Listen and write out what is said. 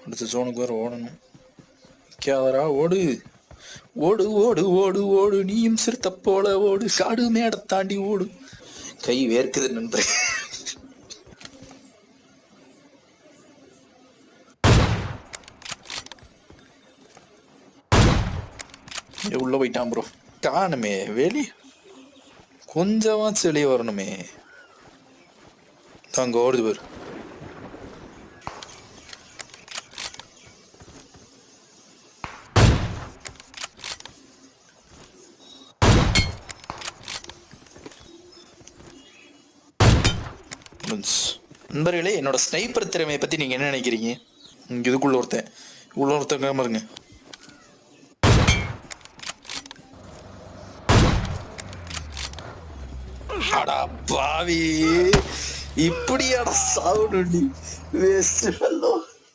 அடுத்த ஜோனுக்கு வேறு ஓடணும். கேதரா ஓடு ஓடு ஓடு ஓடு ஓடு, நீயும் சிறுத்த போல ஓடு, காடு மேட தாண்டி ஓடு. கை வேர்க்குது நண்பர். உள்ள போயிட்டான் ப்ரோ. காணுமே வெளி, கொஞ்சமாச்சு வெளியே வரணுமே. அங்க ஓடுது பேர். நண்பர்களே, என்னோட ஸ்னைப்பர் திறமையை பத்தி நீங்க என்ன நினைக்கிறீங்க? இதுக்குள்ள ஒருத்தங்க பாருங்க. அடா பாவி, இப்படியாட சாவுடி வேஸ்ட்.